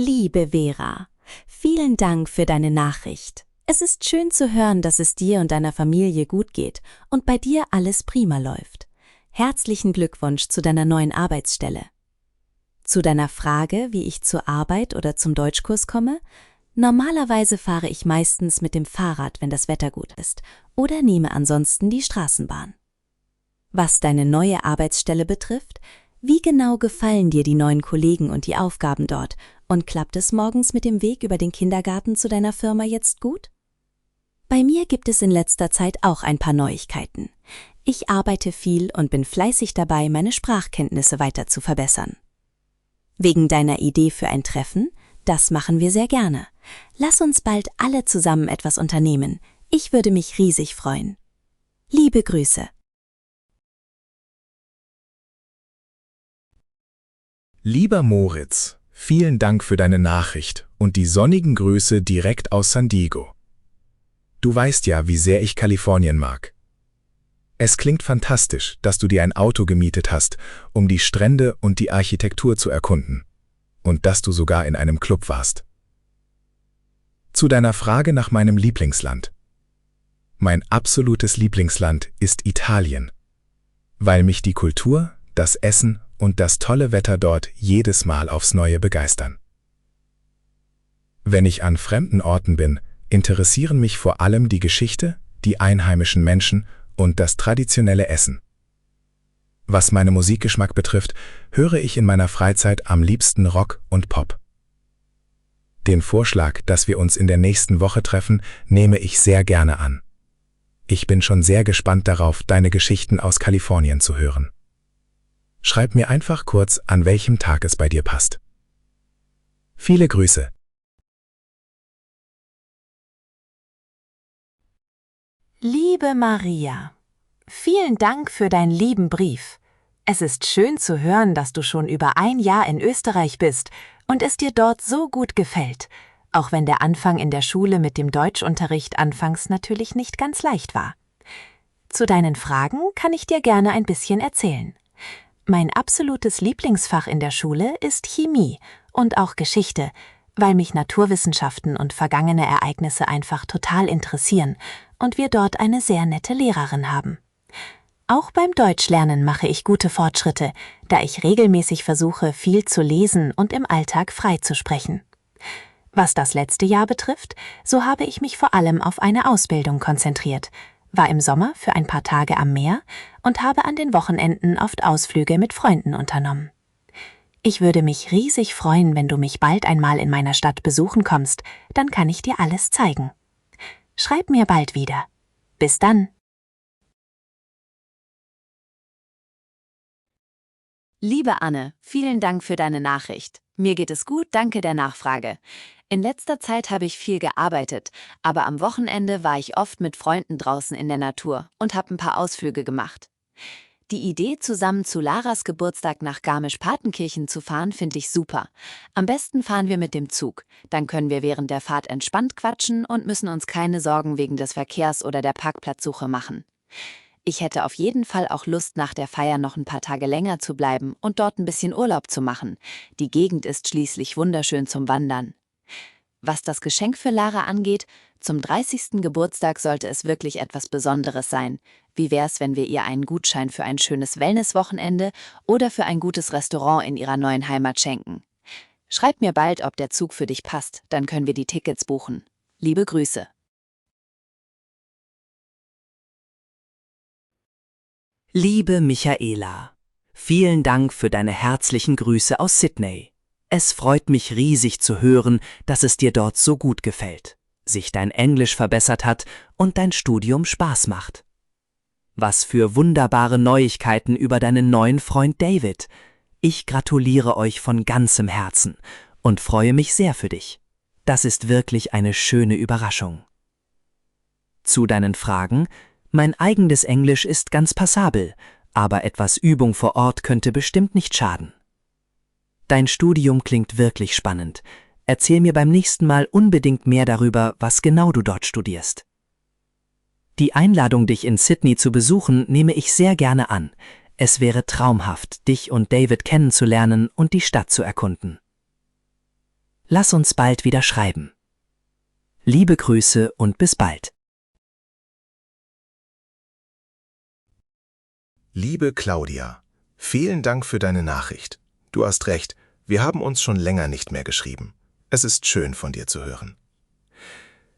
Liebe Vera, vielen Dank für deine Nachricht. Es ist schön zu hören, dass es dir und deiner Familie gut geht und bei dir alles prima läuft. Herzlichen Glückwunsch zu deiner neuen Arbeitsstelle. Zu deiner Frage, wie ich zur Arbeit oder zum Deutschkurs komme? Normalerweise fahre ich meistens mit dem Fahrrad, wenn das Wetter gut ist, oder nehme ansonsten die Straßenbahn. Was deine neue Arbeitsstelle betrifft, wie genau gefallen dir die neuen Kollegen und die Aufgaben dort? Und klappt es morgens mit dem Weg über den Kindergarten zu deiner Firma jetzt gut? Bei mir gibt es in letzter Zeit auch ein paar Neuigkeiten. Ich arbeite viel und bin fleißig dabei, meine Sprachkenntnisse weiter zu verbessern. Wegen deiner Idee für ein Treffen? Das machen wir sehr gerne. Lass uns bald alle zusammen etwas unternehmen. Ich würde mich riesig freuen. Liebe Grüße. Lieber Moritz, vielen Dank für deine Nachricht und die sonnigen Grüße direkt aus San Diego. Du weißt ja, wie sehr ich Kalifornien mag. Es klingt fantastisch, dass du dir ein Auto gemietet hast, um die Strände und die Architektur zu erkunden. Und dass du sogar in einem Club warst. Zu deiner Frage nach meinem Lieblingsland. Mein absolutes Lieblingsland ist Italien, weil mich die Kultur, das Essen und das tolle Wetter dort jedes Mal aufs Neue begeistern. Wenn ich an fremden Orten bin, interessieren mich vor allem die Geschichte, die einheimischen Menschen und das traditionelle Essen. Was meinen Musikgeschmack betrifft, höre ich in meiner Freizeit am liebsten Rock und Pop. Den Vorschlag, dass wir uns in der nächsten Woche treffen, nehme ich sehr gerne an. Ich bin schon sehr gespannt darauf, deine Geschichten aus Kalifornien zu hören. Schreib mir einfach kurz, an welchem Tag es bei dir passt. Viele Grüße. Liebe Maria, vielen Dank für deinen lieben Brief. Es ist schön zu hören, dass du schon über ein Jahr in Österreich bist und es dir dort so gut gefällt, auch wenn der Anfang in der Schule mit dem Deutschunterricht anfangs natürlich nicht ganz leicht war. Zu deinen Fragen kann ich dir gerne ein bisschen erzählen. Mein absolutes Lieblingsfach in der Schule ist Chemie und auch Geschichte, weil mich Naturwissenschaften und vergangene Ereignisse einfach total interessieren und wir dort eine sehr nette Lehrerin haben. Auch beim Deutschlernen mache ich gute Fortschritte, da ich regelmäßig versuche, viel zu lesen und im Alltag frei zu sprechen. Was das letzte Jahr betrifft, so habe ich mich vor allem auf eine Ausbildung konzentriert, war im Sommer für ein paar Tage am Meer und habe an den Wochenenden oft Ausflüge mit Freunden unternommen. Ich würde mich riesig freuen, wenn du mich bald einmal in meiner Stadt besuchen kommst, dann kann ich dir alles zeigen. Schreib mir bald wieder. Bis dann. Liebe Anne, vielen Dank für deine Nachricht. Mir geht es gut, danke der Nachfrage. In letzter Zeit habe ich viel gearbeitet, aber am Wochenende war ich oft mit Freunden draußen in der Natur und habe ein paar Ausflüge gemacht. Die Idee, zusammen zu Laras Geburtstag nach Garmisch-Partenkirchen zu fahren, finde ich super. Am besten fahren wir mit dem Zug. Dann können wir während der Fahrt entspannt quatschen und müssen uns keine Sorgen wegen des Verkehrs oder der Parkplatzsuche machen. Ich hätte auf jeden Fall auch Lust, nach der Feier noch ein paar Tage länger zu bleiben und dort ein bisschen Urlaub zu machen. Die Gegend ist schließlich wunderschön zum Wandern. Was das Geschenk für Lara angeht, zum 30. Geburtstag sollte es wirklich etwas Besonderes sein. Wie wär's, wenn wir ihr einen Gutschein für ein schönes Wellnesswochenende oder für ein gutes Restaurant in ihrer neuen Heimat schenken? Schreib mir bald, ob der Zug für dich passt, dann können wir die Tickets buchen. Liebe Grüße. Liebe Michaela, vielen Dank für deine herzlichen Grüße aus Sydney. Es freut mich riesig zu hören, dass es dir dort so gut gefällt, sich dein Englisch verbessert hat und dein Studium Spaß macht. Was für wunderbare Neuigkeiten über deinen neuen Freund David. Ich gratuliere euch von ganzem Herzen und freue mich sehr für dich. Das ist wirklich eine schöne Überraschung. Zu deinen Fragen: Mein eigenes Englisch ist ganz passabel, aber etwas Übung vor Ort könnte bestimmt nicht schaden. Dein Studium klingt wirklich spannend. Erzähl mir beim nächsten Mal unbedingt mehr darüber, was genau du dort studierst. Die Einladung, dich in Sydney zu besuchen, nehme ich sehr gerne an. Es wäre traumhaft, dich und David kennenzulernen und die Stadt zu erkunden. Lass uns bald wieder schreiben. Liebe Grüße und bis bald. Liebe Claudia, vielen Dank für deine Nachricht. Du hast recht, wir haben uns schon länger nicht mehr geschrieben. Es ist schön von dir zu hören.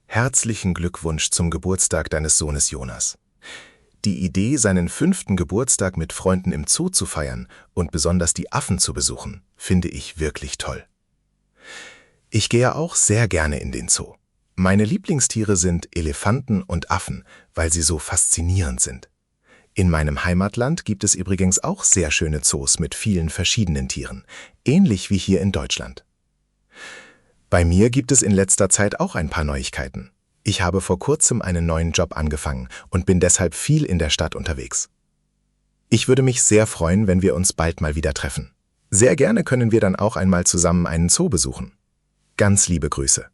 Herzlichen Glückwunsch zum Geburtstag deines Sohnes Jonas. Die Idee, seinen 5. Geburtstag mit Freunden im Zoo zu feiern und besonders die Affen zu besuchen, finde ich wirklich toll. Ich gehe auch sehr gerne in den Zoo. Meine Lieblingstiere sind Elefanten und Affen, weil sie so faszinierend sind. In meinem Heimatland gibt es übrigens auch sehr schöne Zoos mit vielen verschiedenen Tieren, ähnlich wie hier in Deutschland. Bei mir gibt es in letzter Zeit auch ein paar Neuigkeiten. Ich habe vor kurzem einen neuen Job angefangen und bin deshalb viel in der Stadt unterwegs. Ich würde mich sehr freuen, wenn wir uns bald mal wieder treffen. Sehr gerne können wir dann auch einmal zusammen einen Zoo besuchen. Ganz liebe Grüße.